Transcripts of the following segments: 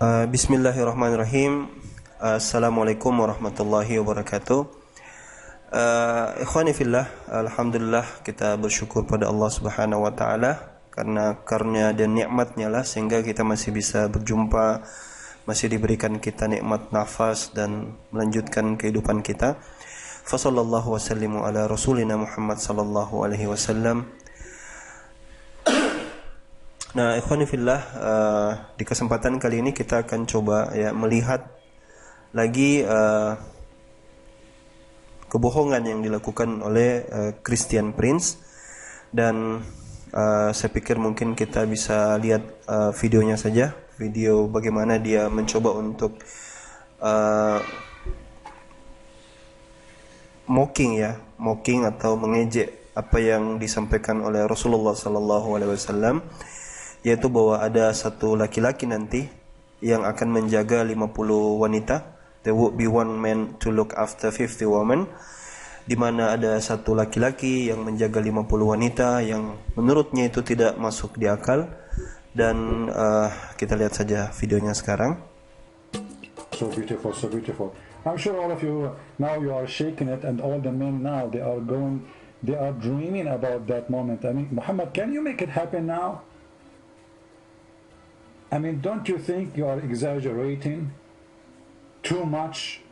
Bismillahirrahmanirrahim. Assalamualaikum warahmatullahi wabarakatuh. Ikhwani fillah, alhamdulillah kita bersyukur pada Allah Subhanahu wa taala karena karunia dan nikmatnya lah sehingga kita masih bisa berjumpa, masih diberikan kita nikmat nafas dan melanjutkan kehidupan kita. Fa sallallahu wasallimu ala rasulina Muhammad sallallahu alaihi wasallam. Nah, ikhwani fillah, di kesempatan kali ini kita akan coba melihat lagi kebohongan yang dilakukan oleh Christian Prince, dan saya pikir mungkin kita bisa lihat videonya saja, video bagaimana dia mencoba untuk mocking atau mengejek apa yang disampaikan oleh Rasulullah sallallahu alaihi wasallam, yaitu bahwa ada satu laki-laki nanti yang akan menjaga 50 wanita. There would be one man to look after 50 women, di mana ada satu laki-laki yang menjaga 50 wanita yang menurutnya itu tidak masuk di akal. Dan kita lihat saja videonya sekarang. So beautiful, so beautiful. I'm sure all of you now you are shaking it, and all the men now they are dreaming about that moment. I mean, Muhammad, can you make it happen now? I mean, don't you think you are exaggerating too much?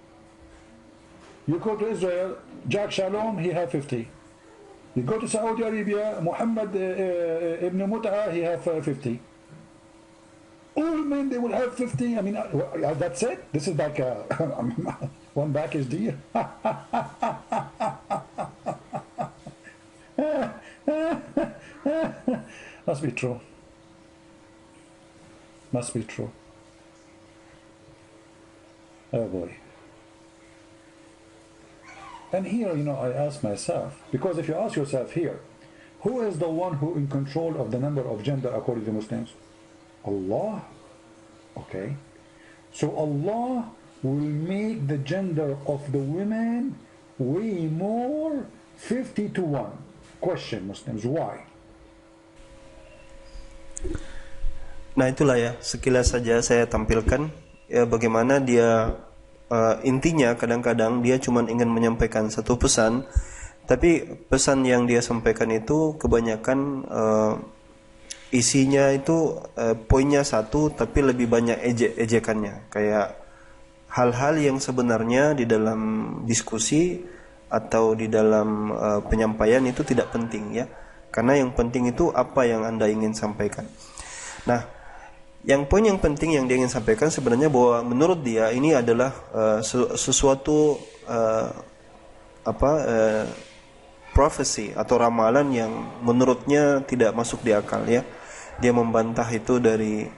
You go to Israel, Jack Shalom, he have 50. You go to Saudi Arabia, Muhammad ibn Mut'a, he have 50. All men, they will have 50. I mean, that's it? This is like one package deal. Must be true. Must be true. Oh boy. And here, you know, I ask myself, because if you ask yourself here, who is the one who in control of the number of gender according to Muslims? Allah. Okay. So Allah will make the gender of the women way more, 50 to 1. Question, Muslims, why? Nah, itulah ya, sekilas saja saya tampilkan ya bagaimana dia intinya kadang-kadang dia cuma ingin menyampaikan satu pesan, tapi pesan yang dia sampaikan itu kebanyakan isinya itu poinnya satu tapi lebih banyak ejekannya, kayak hal-hal yang sebenarnya di dalam diskusi atau di dalam penyampaian itu tidak penting ya, karena yang penting itu apa yang Anda ingin sampaikan. Nah, yang poin yang penting yang dia ingin sampaikan sebenarnya bahwa menurut dia ini adalah sesuatu prophecy atau ramalan yang menurutnya tidak masuk di akal ya. Dia membantah itu dari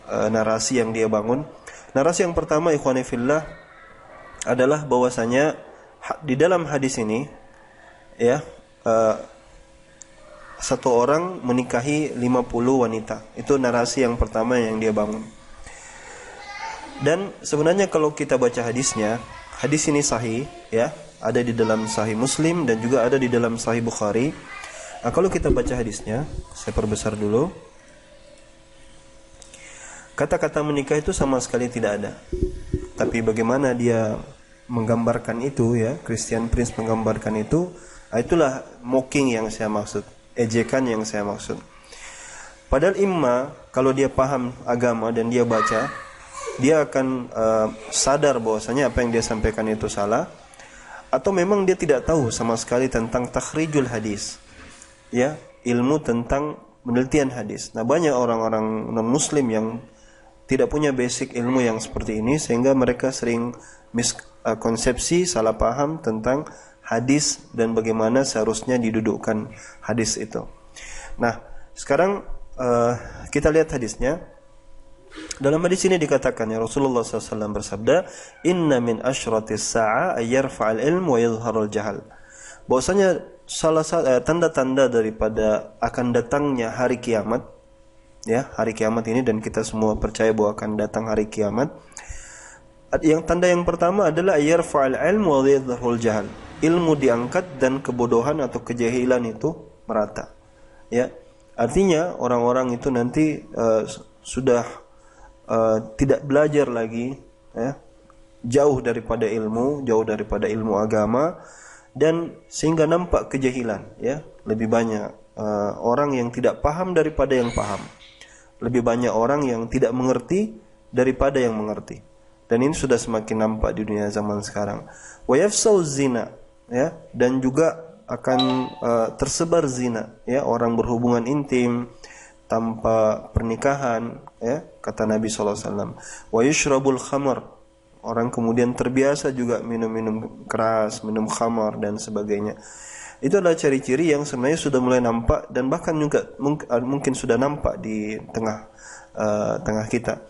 narasi yang dia bangun. Narasi yang pertama, ikhwani fillah, adalah bahwasanya di dalam hadis ini ya satu orang menikahi 50 wanita. Itu narasi yang pertama yang dia bangun. Dan sebenarnya kalau kita baca hadisnya, hadis ini sahih ya, ada di dalam Sahih Muslim dan juga ada di dalam Sahih Bukhari. Nah, kalau kita baca hadisnya, saya perbesar dulu. Kata-kata menikah itu sama sekali tidak ada. Tapi bagaimana dia menggambarkan itu ya, Christian Prince menggambarkan itu, itulah mocking yang saya maksud, ejekan yang saya maksud. Padahal kalau dia paham agama dan dia baca, dia akan sadar bahwasanya apa yang dia sampaikan itu salah, atau memang dia tidak tahu sama sekali tentang takhrijul hadis, ya, ilmu tentang penelitian hadis. Nah, banyak orang-orang non-muslim yang tidak punya basic ilmu yang seperti ini, sehingga mereka sering miskonsepsi, salah paham tentang hadis dan bagaimana seharusnya didudukkan hadis itu. Nah, sekarang kita lihat hadisnya. Dalam hadis ini dikatakan ya, Rasulullah SAW bersabda, Inna min ashratis sa'a ayyarfa'al ilm wa yadhharul jahal. Bahwasanya salah satu tanda-tanda daripada akan datangnya hari kiamat, ya, hari kiamat ini, dan kita semua percaya bahwa akan datang hari kiamat. Yang tanda yang pertama adalah ayyarfa'al ilm wa yadhharul jahal. Ilmu diangkat dan kebodohan atau kejahilan itu merata. Ya, artinya orang-orang itu nanti sudah tidak belajar lagi, ya, jauh daripada ilmu agama, dan sehingga nampak kejahilan, ya. Lebih banyak orang yang tidak paham daripada yang paham. Lebih banyak orang yang tidak mengerti daripada yang mengerti. Dan ini sudah semakin nampak di dunia zaman sekarang. Wa yafsau zina, ya, dan juga akan tersebar zina, ya, orang berhubungan intim tanpa pernikahan, ya, kata Nabi SAW. Wa yushrabul khamar, orang kemudian terbiasa juga minum-minum keras, minum khamar dan sebagainya. Itu adalah ciri-ciri yang sebenarnya sudah mulai nampak, dan bahkan juga mungkin sudah nampak di tengah kita.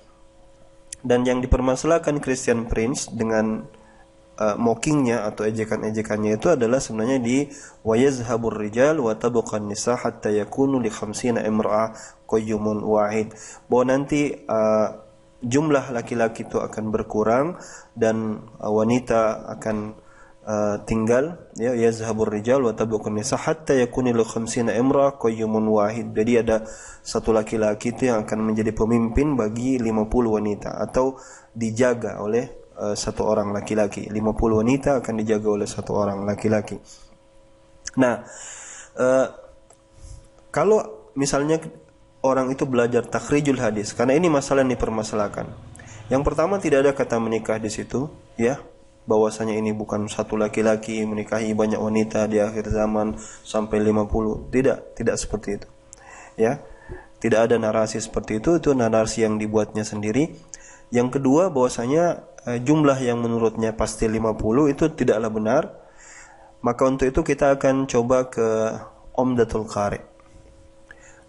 Dan yang dipermasalahkan Christian Prince dengan mockingnya atau ejekan-ejekannya itu adalah sebenarnya di wa yazhabur rijal wa tabqan nisa hatta yakunu li 50 imra'ah qayyumun wahid, bahwa nanti jumlah laki-laki itu akan berkurang dan wanita akan tinggal, ya, yazhabur rijal wa tabqan nisa hatta yakunu li 50 imra'ah qayyumun wahid. Jadi ada satu laki-laki itu yang akan menjadi pemimpin bagi 50 wanita, atau dijaga oleh satu orang laki-laki. 50 wanita akan dijaga oleh satu orang laki-laki. Nah, kalau misalnya orang itu belajar takhrijul hadis, karena ini masalah yang dipermasalahkan. Yang pertama, tidak ada kata menikah di situ, ya. Bahwasanya ini bukan satu laki-laki menikahi banyak wanita di akhir zaman sampai 50. Tidak seperti itu. Ya. Tidak ada narasi seperti itu narasi yang dibuatnya sendiri. Yang kedua, bahwasanya jumlah yang menurutnya pasti 50 itu tidaklah benar. Maka untuk itu kita akan coba ke Umdatul Qari.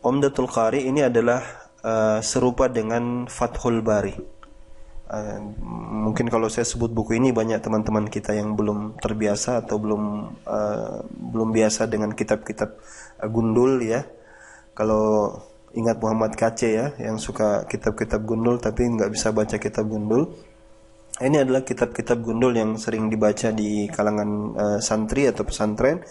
Umdatul Qari ini adalah serupa dengan Fathul Bari. Mungkin kalau saya sebut buku ini, banyak teman-teman kita yang belum terbiasa atau belum biasa dengan kitab-kitab gundul, ya. Kalau ingat Muhammad Kace, ya, yang suka kitab-kitab gundul tapi nggak bisa baca kitab gundul. Ini adalah kitab-kitab gundul yang sering dibaca di kalangan santri atau pesantren.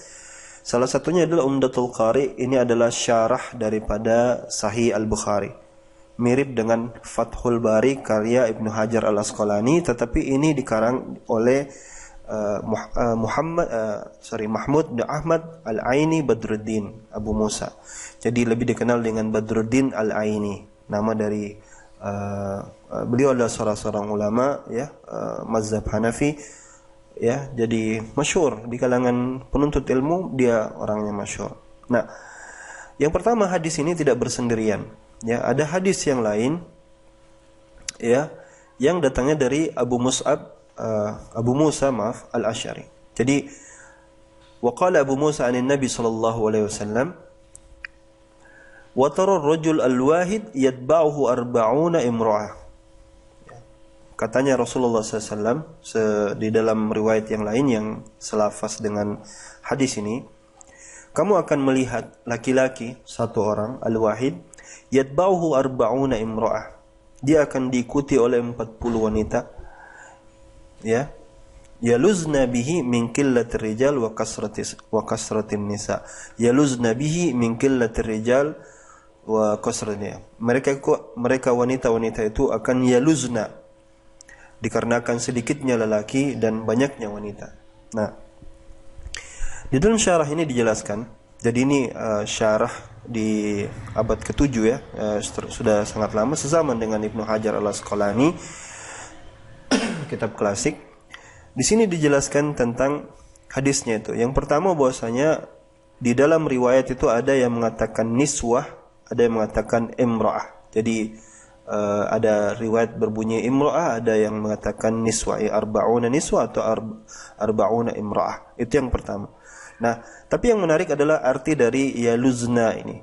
Salah satunya adalah Umdatul Qari. Ini adalah syarah daripada Sahih Al-Bukhari. Mirip dengan Fathul Bari karya Ibnu Hajar Al-Asqalani, tetapi ini dikarang oleh Mahmud bin Ahmad Al-Aini Badruddin Abu Musa. Jadi lebih dikenal dengan Badruddin Al-Aini. Nama dari beliau adalah seorang ulama, ya, mazhab Hanafi, ya. Jadi masyhur di kalangan penuntut ilmu, dia orangnya masyhur. Nah, yang pertama, hadis ini tidak bersendirian. Ya, ada hadis yang lain, ya, yang datangnya dari Abu Musa Al-Asy'ari. Jadi waqala Abu Musa anin Nabi sallallahu alaihi wasallam, wa tara ar-rajul al-wahid yatba'uhu 40 imra'ah. Katanya Rasulullah SAW di dalam riwayat yang lain yang selafaz dengan hadis ini, kamu akan melihat laki-laki satu orang, al-wahid, yatba'uhu 40 imra'ah. Dia akan diikuti oleh 40 wanita, ya. Yaluzna bihi min qillatir rijal wa kasratin nisa. Yaluzna bihi min qillatir rijal wa kasratin. Mereka wanita-wanita itu akan yaluzna, dikarenakan sedikitnya lelaki dan banyaknya wanita. Nah, di dalam syarah ini dijelaskan. Jadi ini syarah di abad ke-7, ya, sudah sangat lama, sezaman dengan Ibnu Hajar Al-Asqalani, kitab klasik. Di sini dijelaskan tentang hadisnya itu. Yang pertama, bahwasanya di dalam riwayat itu ada yang mengatakan niswah, ada yang mengatakan imra'ah. Jadi ada riwayat berbunyi imra'ah, ada yang mengatakan niswah, ya, arba'una niswah atau arba'una imra'ah. Itu yang pertama. Nah, tapi yang menarik adalah arti dari yaluzna ini.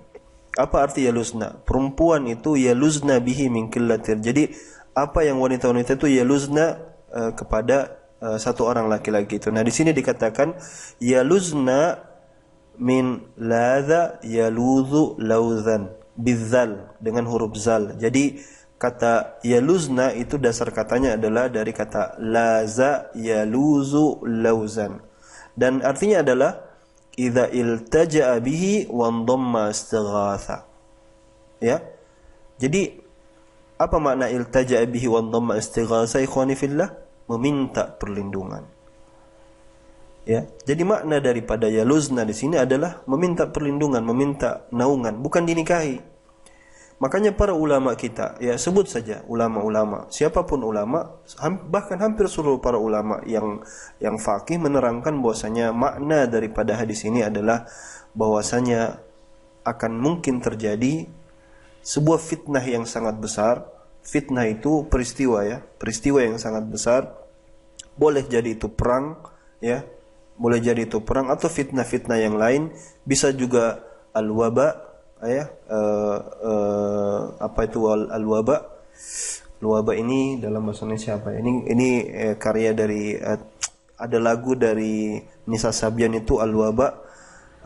Apa arti yaluzna? Perempuan itu yaluzna bihi min qillatir. Jadi apa yang wanita-wanita itu yaluzna kepada satu orang laki-laki itu. Nah, di sini dikatakan yaluzna min ladza yaluzu lauzan bizzal, dengan huruf zal. Jadi kata yaluzna itu dasar katanya adalah dari kata laza yaluzu lauzan. Dan artinya adalah idza iltaja'a bihi wa dhamma istighatha. Ya. Jadi Apa makna iltaja'a bihi wa dhamma istighatsa ikhwani fillah? Meminta perlindungan. Ya, jadi makna daripada yaluzna di sini adalah meminta perlindungan, meminta naungan, bukan dinikahi. Makanya para ulama kita, ya sebut saja ulama-ulama, siapapun ulama, bahkan hampir seluruh para ulama yang faqih menerangkan bahwasanya makna daripada hadis ini adalah bahwasanya akan mungkin terjadi sebuah fitnah yang sangat besar. Fitnah itu peristiwa, ya, peristiwa yang sangat besar. Boleh jadi itu perang, ya, boleh jadi itu perang atau fitnah-fitnah yang lain. Bisa juga al-waba, ya, apa itu al-waba? Al-waba ini dalam bahasa Indonesia apa? Ini karya dari ada lagu dari Nisa Sabian itu al-waba.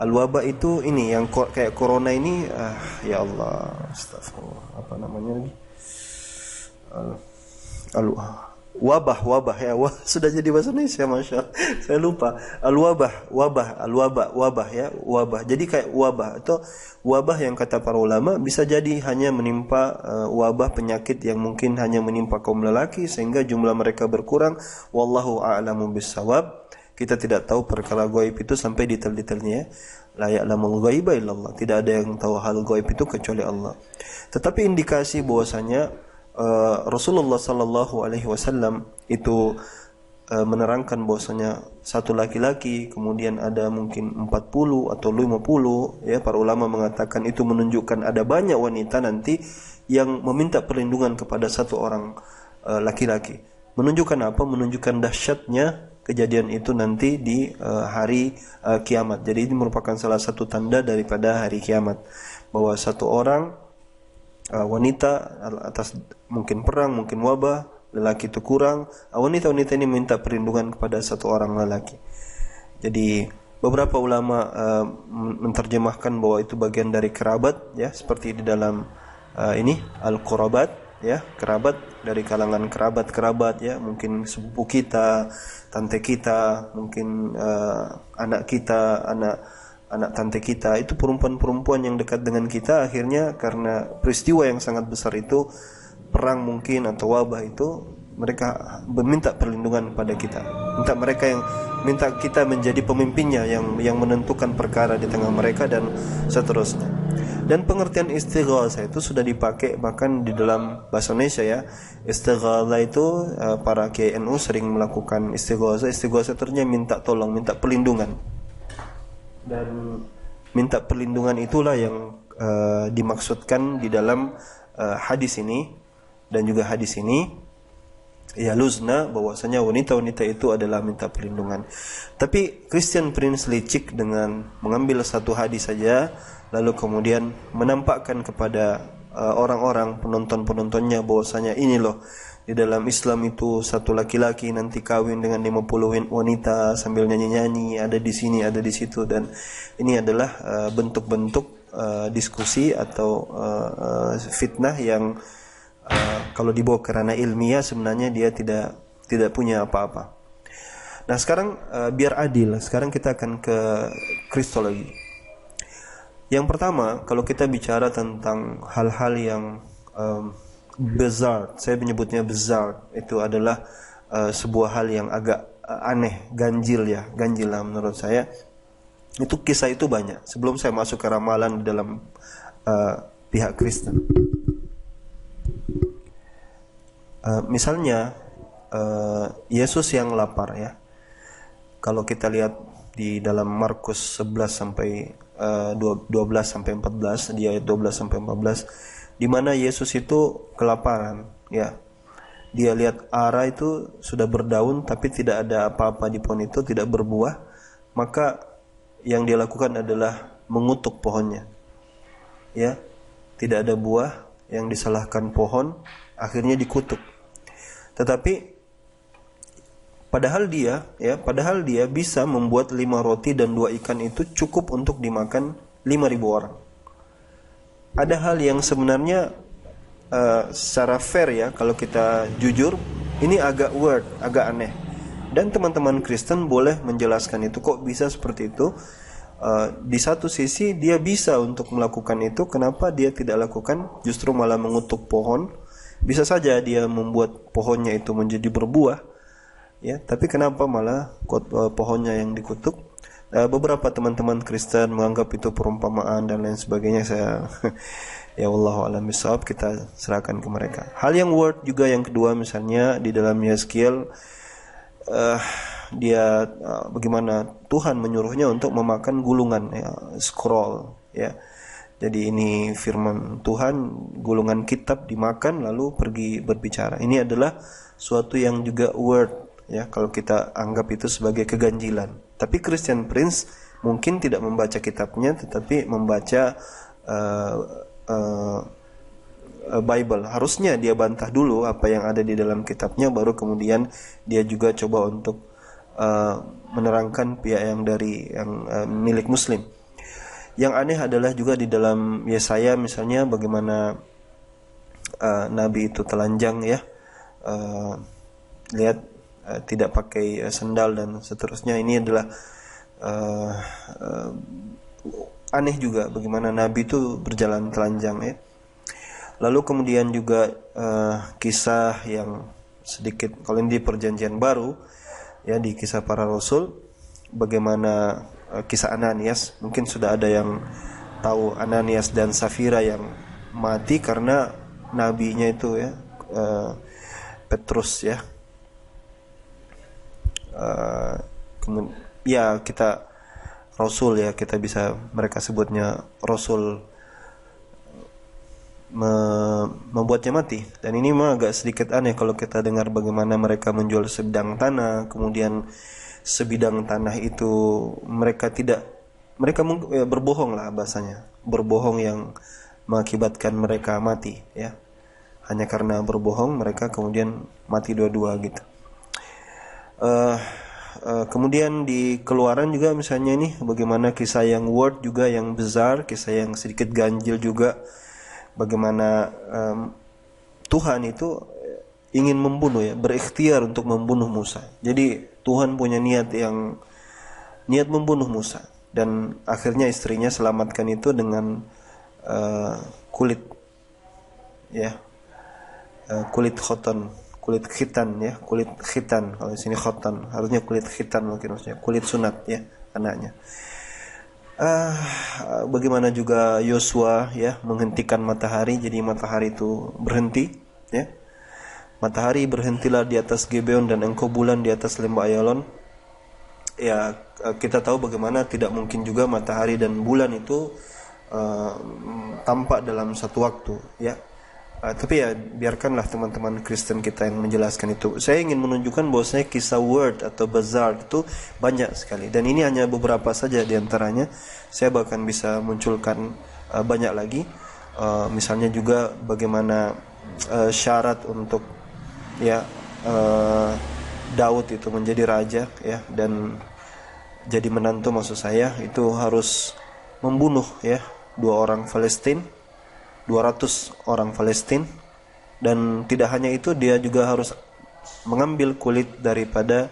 Al-waba itu ini yang kayak corona ini, ya Allah, astagfirullah, apa namanya lagi? Wabah ya, sudah jadi bahasa Indonesia, masya Allah. Saya lupa. Wabah ya, wabah. Jadi kayak wabah atau wabah yang kata para ulama bisa jadi hanya menimpa wabah penyakit yang mungkin hanya menimpa kaum lelaki sehingga jumlah mereka berkurang. Wallahu a'lamu bissawab. Kita tidak tahu perkara gaib itu sampai detail-detailnya. La ya'lamul ghaiba illallah. Tidak ada yang tahu hal gaib itu kecuali Allah. Tetapi indikasi bahwasanya Rasulullah sallallahu alaihi wasallam itu menerangkan bahwasanya satu laki-laki, kemudian ada mungkin 40 atau 50, ya, para ulama mengatakan itu menunjukkan ada banyak wanita nanti yang meminta perlindungan kepada satu orang laki-laki. Menunjukkan apa? Menunjukkan dahsyatnya kejadian itu nanti di hari kiamat. Jadi ini merupakan salah satu tanda daripada hari kiamat, bahwa satu orang wanita atas mungkin perang, mungkin wabah, lelaki itu kurang, wanita-wanita ini minta perlindungan kepada satu orang lelaki. Jadi beberapa ulama menerjemahkan bahwa itu bagian dari kerabat, ya, seperti di dalam ini al-qurabat, ya, kerabat dari kalangan kerabat, ya, mungkin sepupu kita, tante kita, mungkin anak kita, anak tante kita, itu perempuan-perempuan yang dekat dengan kita. Akhirnya karena peristiwa yang sangat besar itu, perang mungkin atau wabah itu, mereka meminta perlindungan pada kita. Minta kita menjadi pemimpinnya yang menentukan perkara di tengah mereka dan seterusnya. Dan pengertian istighatsah itu sudah dipakai bahkan di dalam bahasa Indonesia, ya. Istighatsah itu para kiai NU sering melakukan istighatsah. Istighatsah artinya minta tolong, minta perlindungan. Dan minta perlindungan itulah yang dimaksudkan di dalam hadis ini. Dan juga hadis ini ya luzna, bahwasanya wanita-wanita itu adalah minta perlindungan. Tapi Christian Prince licik dengan mengambil satu hadis saja lalu kemudian menampakkan kepada orang-orang penonton-penontonnya bahwasanya ini loh, di dalam Islam itu satu laki-laki nanti kawin dengan 50 wanita sambil nyanyi-nyanyi, ada di sini, ada di situ. Dan ini adalah bentuk-bentuk diskusi atau fitnah yang kalau dibawa ke ranah ilmiah sebenarnya dia tidak punya apa-apa. Nah sekarang biar adil, sekarang kita akan ke kristologi. Yang pertama, kalau kita bicara tentang hal-hal yang bizarre, saya menyebutnya bizarre, itu adalah sebuah hal yang agak aneh, ganjil lah menurut saya. Itu kisah itu banyak. Sebelum saya masuk ke ramalan di dalam pihak Kristen. Misalnya Yesus yang lapar, ya. Kalau kita lihat di dalam Markus 11 sampai 12 sampai 14, di ayat 12 sampai 14, di mana Yesus itu kelaparan, ya. Dia lihat ara itu sudah berdaun tapi tidak ada apa-apa di pohon itu, tidak berbuah. Maka yang dia lakukan adalah mengutuk pohonnya. Ya, tidak ada buah, yang disalahkan pohon, akhirnya dikutuk. Tetapi padahal dia bisa membuat 5 roti dan 2 ikan itu cukup untuk dimakan 5.000 orang. Ada hal yang sebenarnya secara fair, ya, kalau kita jujur, ini agak weird, agak aneh. Dan teman-teman Kristen boleh menjelaskan itu, kok bisa seperti itu. Di satu sisi dia bisa untuk melakukan itu, kenapa dia tidak lakukan, justru malah mengutuk pohon, Bisa saja dia membuat pohonnya itu menjadi berbuah, ya. Tapi kenapa malah pohonnya yang dikutuk? Beberapa teman-teman Kristen menganggap itu perumpamaan dan lain sebagainya. Saya ya wallahu a'lam bishawab, kita serahkan ke mereka. Hal yang word juga yang kedua, misalnya di dalam Yeskiel, dia bagaimana Tuhan menyuruhnya untuk memakan gulungan, ya, scroll, ya. Jadi ini firman Tuhan, gulungan kitab dimakan lalu pergi berbicara. Ini adalah suatu yang juga word, ya, kalau kita anggap itu sebagai keganjilan. Tapi Christian Prince mungkin tidak membaca kitabnya, tetapi membaca Bible. Harusnya dia bantah dulu apa yang ada di dalam kitabnya, baru kemudian dia juga coba untuk menerangkan pihak yang milik Muslim. Yang aneh adalah juga di dalam Yesaya misalnya, bagaimana Nabi itu telanjang, ya, lihat, tidak pakai sendal dan seterusnya. Ini adalah aneh juga, bagaimana Nabi itu berjalan telanjang, ya. Lalu kemudian juga kisah yang sedikit, kalau ini di Perjanjian Baru, ya, di Kisah Para Rasul, bagaimana kisah Ananias. Mungkin sudah ada yang tahu Ananias dan Safira yang mati karena nabinya itu, ya, Petrus, ya. Ya, kita Rasul, ya, kita bisa mereka sebutnya Rasul, membuatnya mati. Dan ini memang agak sedikit aneh kalau kita dengar bagaimana mereka menjual sebidang tanah, kemudian sebidang tanah itu mereka berbohong lah bahasanya, berbohong yang mengakibatkan mereka mati, ya. Hanya karena berbohong mereka kemudian mati dua-dua, gitu. Kemudian di Keluaran juga misalnya ini, bagaimana kisah yang word juga yang besar, kisah yang sedikit ganjil juga, bagaimana Tuhan itu ingin membunuh, ya, berikhtiar untuk membunuh Musa. Jadi Tuhan punya niat membunuh Musa, dan akhirnya istrinya selamatkan itu dengan kulit, ya, kulit khitan, ya, kulit khitan. Kalau di sini khotan, harusnya kulit khitan mungkin maksudnya, kulit sunat, ya, anaknya. Bagaimana juga Yosua, ya, menghentikan matahari, jadi matahari itu berhenti, ya. Matahari berhentilah di atas Gibeon dan engkau bulan di atas lembah Ayalon. Ya, kita tahu bagaimana tidak mungkin juga matahari dan bulan itu tampak dalam satu waktu, ya. Tapi ya biarkanlah teman-teman Kristen kita yang menjelaskan itu. Saya ingin menunjukkan bahwasanya kisah word atau bazar itu banyak sekali, dan ini hanya beberapa saja di antaranya. Saya bahkan bisa munculkan banyak lagi. Misalnya juga bagaimana syarat untuk, ya, Daud itu menjadi raja, ya, dan jadi menantu, maksud saya itu harus membunuh, ya, 200 orang Palestina, dan tidak hanya itu, dia juga harus mengambil kulit daripada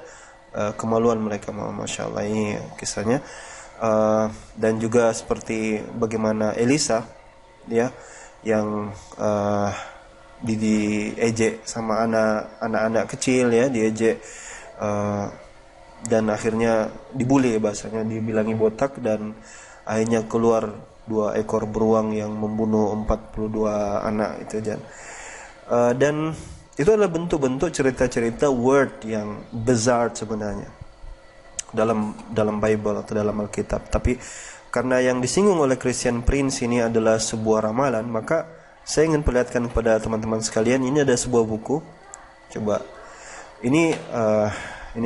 kemaluan mereka. Masya Allah, ini kisahnya. Dan juga seperti bagaimana Elisa, ya, yang diejek sama anak-anak kecil, ya, diejek dan akhirnya dibully, bahasanya dibilangi botak, dan akhirnya keluar 2 ekor beruang yang membunuh 42 anak itu, dan itu adalah bentuk-bentuk cerita-cerita word yang besar sebenarnya dalam Bible atau dalam Alkitab. Tapi karena yang disinggung oleh Christian Prince ini adalah sebuah ramalan, maka saya ingin perlihatkan kepada teman-teman sekalian, ini ada sebuah buku. Coba ini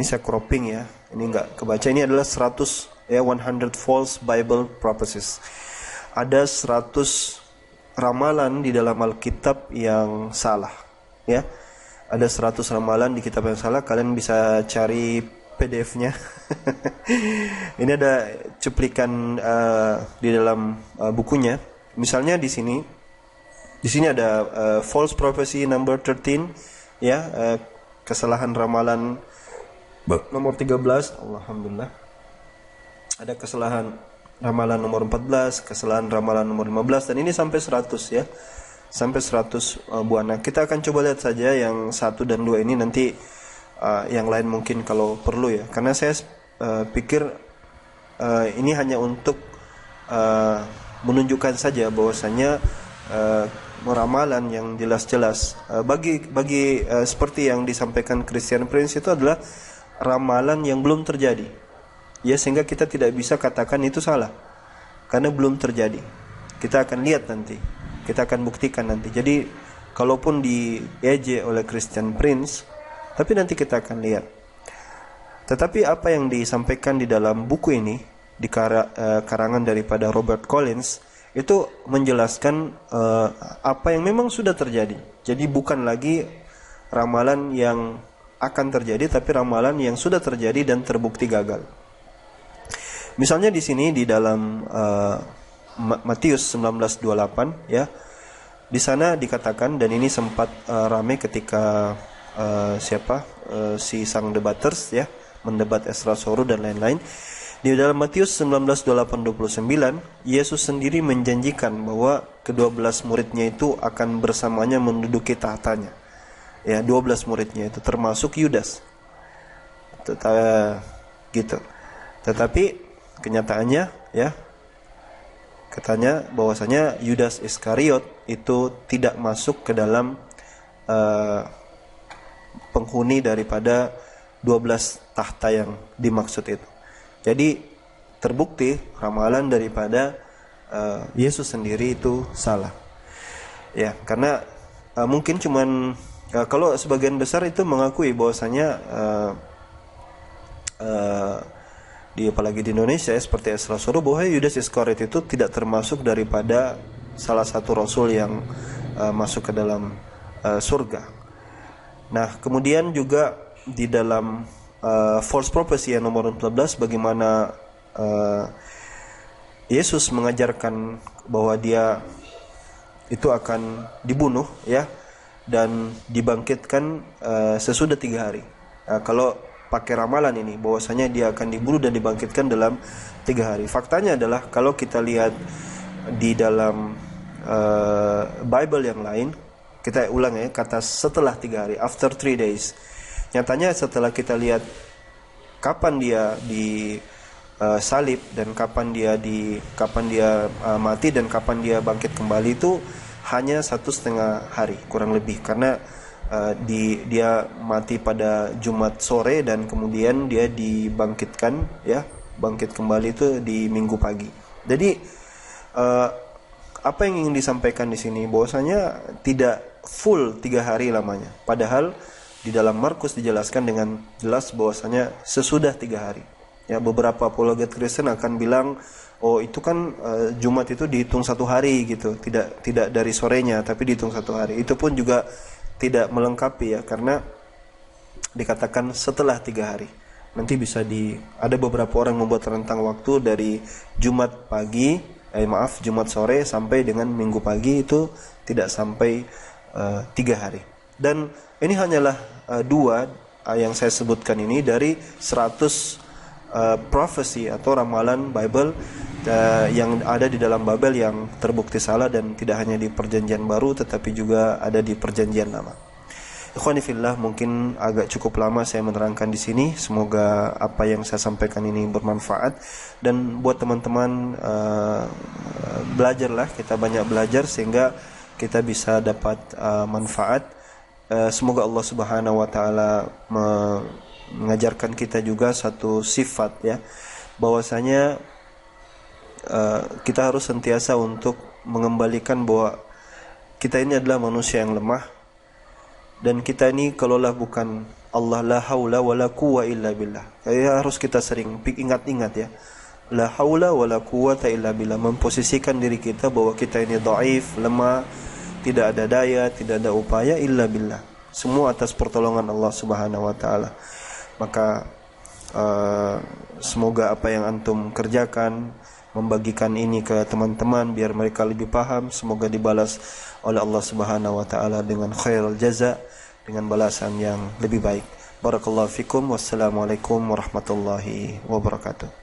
saya cropping, ya, ini enggak kebaca. Ini adalah 100 false Bible prophecies. Ada 100 ramalan di dalam Alkitab yang salah, ya. Ada 100 ramalan di kitab yang salah. Kalian bisa cari PDF-nya. Ini ada cuplikan di dalam bukunya. Misalnya di sini ada false prophecy number 13, ya, kesalahan ramalan nomor 13. Alhamdulillah. Ada kesalahan ramalan nomor 14, kesalahan ramalan nomor 15, dan ini sampai 100, ya. sampai 100 buah. Nah, kita akan coba lihat saja yang 1 dan 2 ini, nanti yang lain mungkin kalau perlu ya. Karena saya pikir ini hanya untuk menunjukkan saja bahwasanya ramalan yang jelas-jelas bagi seperti yang disampaikan Christian Prince itu adalah ramalan yang belum terjadi. Ya, sehingga kita tidak bisa katakan itu salah karena belum terjadi. Kita akan lihat nanti. Kita akan buktikan nanti. Jadi kalaupun diejek oleh Christian Prince, tapi nanti kita akan lihat. Tetapi apa yang disampaikan di dalam buku ini, di karangan daripada Robert Collins, itu menjelaskan apa yang memang sudah terjadi. Jadi bukan lagi ramalan yang akan terjadi, tapi ramalan yang sudah terjadi dan terbukti gagal. Misalnya di sini di dalam Matius 19:28 ya. Di sana dikatakan, dan ini sempat ramai ketika si sang debaters ya, mendebat Ezra Soru dan lain-lain. Di dalam Matius 19:28-29, Yesus sendiri menjanjikan bahwa ke-12 muridnya itu akan bersamanya menduduki tahtanya. Ya, 12 muridnya itu termasuk Yudas. Gitu. Tetapi kenyataannya ya, katanya bahwasanya Yudas Iskariot itu tidak masuk ke dalam penghuni daripada 12 tahta yang dimaksud itu. Jadi terbukti ramalan daripada Yesus sendiri itu salah. Ya, karena mungkin cuman kalau sebagian besar itu mengakui bahwasanya apalagi di Indonesia seperti Ezra Soru, bahwa Yudas Iskariot itu tidak termasuk daripada salah satu rasul yang masuk ke dalam surga. Nah, kemudian juga di dalam false prophecy yang nomor 14, bagaimana Yesus mengajarkan bahwa dia itu akan dibunuh ya, dan dibangkitkan sesudah 3 hari. Nah, kalau pakai ramalan ini bahwasanya dia akan dibunuh dan dibangkitkan dalam 3 hari. Faktanya adalah kalau kita lihat di dalam Bible yang lain, kita ulang ya, kata setelah 3 hari, after 3 days. Nyatanya setelah kita lihat kapan dia salib dan kapan dia mati dan kapan dia bangkit kembali, itu hanya 1,5 hari kurang lebih, karena dia mati pada Jumat sore dan kemudian dia dibangkitkan ya, bangkit kembali itu di Minggu pagi. Jadi apa yang ingin disampaikan di sini bahwasanya tidak full 3 hari lamanya, padahal di dalam Markus dijelaskan dengan jelas bahwasanya sesudah 3 hari. Ya, beberapa apologet Kristen akan bilang, oh itu kan Jumat itu dihitung 1 hari gitu, tidak dari sorenya tapi dihitung 1 hari. Itu pun juga tidak melengkapi ya, karena dikatakan setelah 3 hari. Nanti bisa ada beberapa orang membuat rentang waktu dari Jumat pagi, Jumat sore sampai dengan Minggu pagi, itu tidak sampai 3 hari. Dan ini hanyalah 2 yang saya sebutkan ini dari 100 prophecy atau ramalan Bible yang ada di dalam Babel yang terbukti salah, dan tidak hanya di Perjanjian Baru tetapi juga ada di Perjanjian Lama. Ikhwani fillah, mungkin agak cukup lama saya menerangkan di sini. Semoga apa yang saya sampaikan ini bermanfaat, dan buat teman-teman belajarlah, kita banyak belajar sehingga kita bisa dapat manfaat. Semoga Allah Subhanahu wa taala mengajarkan kita juga satu sifat ya, bahwasanya kita harus sentiasa untuk mengembalikan bahwa kita ini adalah manusia yang lemah, dan kita ini kalaulah bukan Allah, la haula wala quwwa illa billah. Harus kita sering ingat-ingat ya, la haula wala quwwata illa billah, memposisikan diri kita bahwa kita ini dhaif, lemah, tidak ada daya, tidak ada upaya illa billah. Semua atas pertolongan Allah Subhanahu wa taala. Maka semoga apa yang antum kerjakan, membagikan ini ke teman-teman biar mereka lebih paham, semoga dibalas oleh Allah Subhanahu wa taala dengan khairul jaza, dengan balasan yang lebih baik. Barakallahu fikum, wassalamualaikum warahmatullahi wabarakatuh.